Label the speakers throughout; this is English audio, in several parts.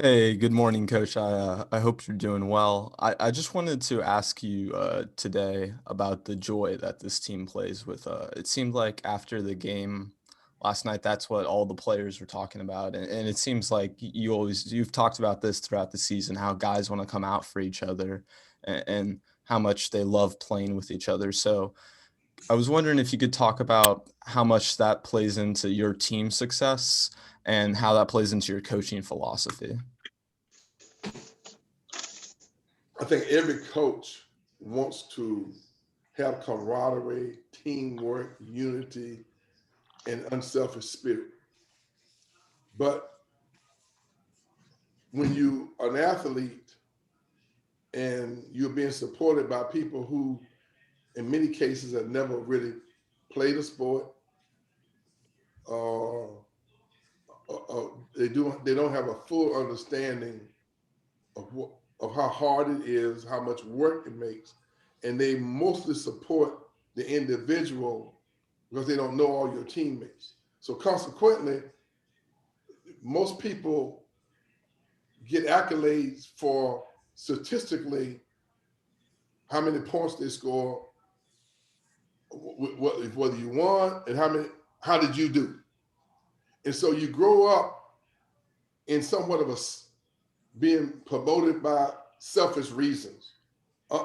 Speaker 1: Hey, good morning, Coach. I hope you're doing well. I just wanted to ask you today about the joy that this team plays with. It seemed like after the game last night, that's what all the players were talking about, and it seems like you've talked about this throughout the season, how guys want to come out for each other, and how much they love playing with each other. So I was wondering if you could talk about how much that plays into your team success and how that plays into your coaching philosophy.
Speaker 2: I think every coach wants to have camaraderie, teamwork, unity, and unselfish spirit. But when you are an athlete and you're being supported by people who, in many cases, have never really played a sport, or, they don't have a full understanding of what of how hard it is, how much work it makes, and they mostly support the individual because they don't know all your teammates. So consequently, most people get accolades for statistically how many points they score, whether you won, and how did you do. And so you grow up in somewhat of a being promoted by selfish reasons, uh,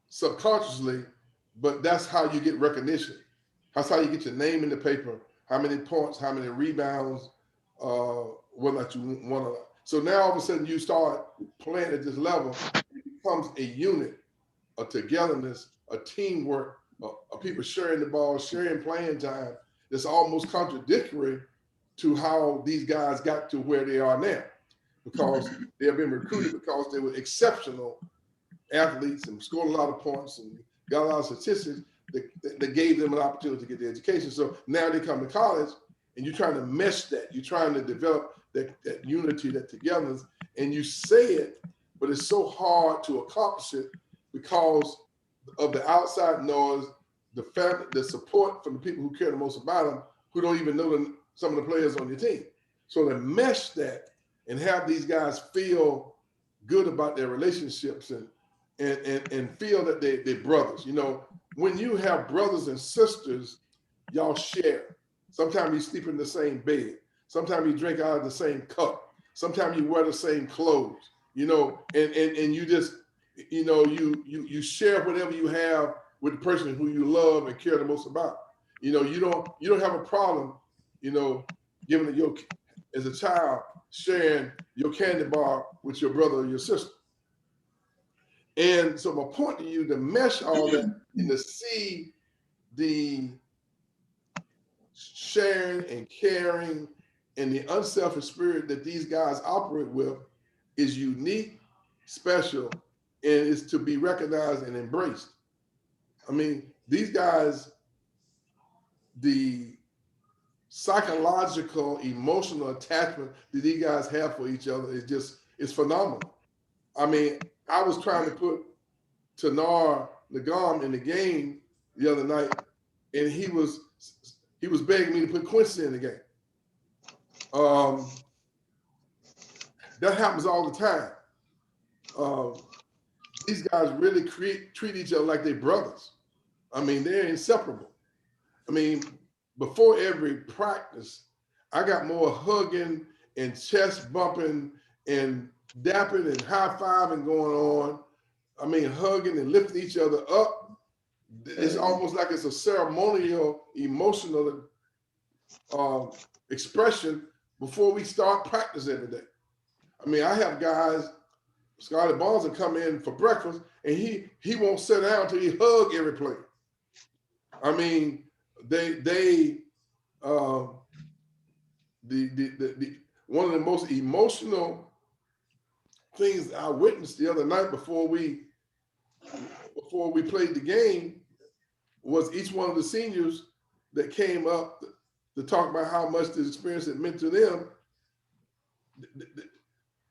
Speaker 2: subconsciously, but that's how you get recognition. That's how you get your name in the paper. How many points, how many rebounds, whether or not you want to. So now all of a sudden you start playing at this level, it becomes a unit, a togetherness, a teamwork, a people sharing the ball, sharing playing time. That's almost contradictory to how these guys got to where they are now, because they have been recruited because they were exceptional athletes and scored a lot of points and got a lot of statistics that gave them an opportunity to get the education. So now they come to college and you're trying to mesh that. You're trying to develop that unity, that togetherness, and you say it, but it's so hard to accomplish it because of the outside noise, the family, the support from the people who care the most about them, who don't even know some of the players on your team. So to mesh that and have these guys feel good about their relationships and feel that they're brothers. You know, when you have brothers and sisters, y'all share. Sometimes you sleep in the same bed. Sometimes you drink out of the same cup. Sometimes you wear the same clothes. You know, and you just, you share whatever you have with the person who you love and care the most about. You know, you don't have a problem, you know, giving it your as a child sharing your candy bar with your brother or your sister. And so my point to you to mesh all that and to see the sharing and caring and the unselfish spirit that these guys operate with is unique, special, and is to be recognized and embraced. I mean, these guys, the psychological, emotional attachment that these guys have for each other is just it's phenomenal. I mean, I was trying to put Tanar Nagam in the game the other night, and he was begging me to put Quincy in the game. Um, that happens all the time. Um, these guys really treat each other like they're brothers. I mean, they're inseparable. I mean, before every practice, I got more hugging and chest bumping and dapping and high fiving going on. I mean, hugging and lifting each other up. It's almost like it's a ceremonial, emotional um, expression before we start practice every day. I mean, I have guys, Scottie Barnes, will come in for breakfast and he won't sit down until he hug every play. I mean, they uh, the one of the most emotional things I witnessed the other night before we played the game was each one of the seniors that came up to talk about how much this experience had meant to them.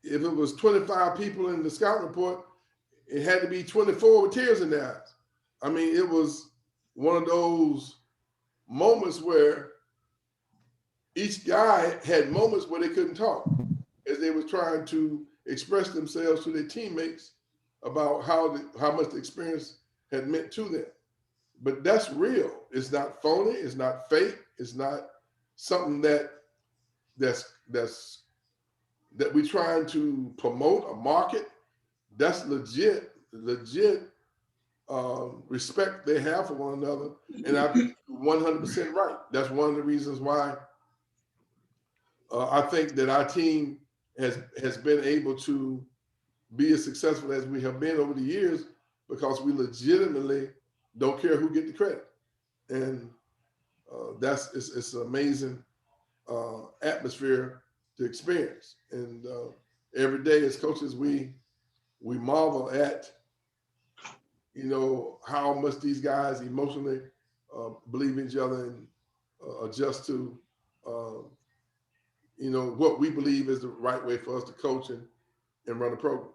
Speaker 2: If it was 25 people in the scout report, it had to be 24 with tears in their eyes. I mean, it was one of those moments where each guy had moments where they couldn't talk. as they were trying to express themselves to their teammates about how much the experience had meant to them. But that's real. It's not phony. It's not fake. It's not something that's that we're trying to promote or market. That's legit respect they have for one another. And I think 100% right. That's one of the reasons why I think that our team has been able to be as successful as we have been over the years because we legitimately don't care who get the credit. And it's an amazing atmosphere to experience. And every day as coaches, we marvel at how much these guys emotionally believe in each other and adjust to what we believe is the right way for us to coach and run a program.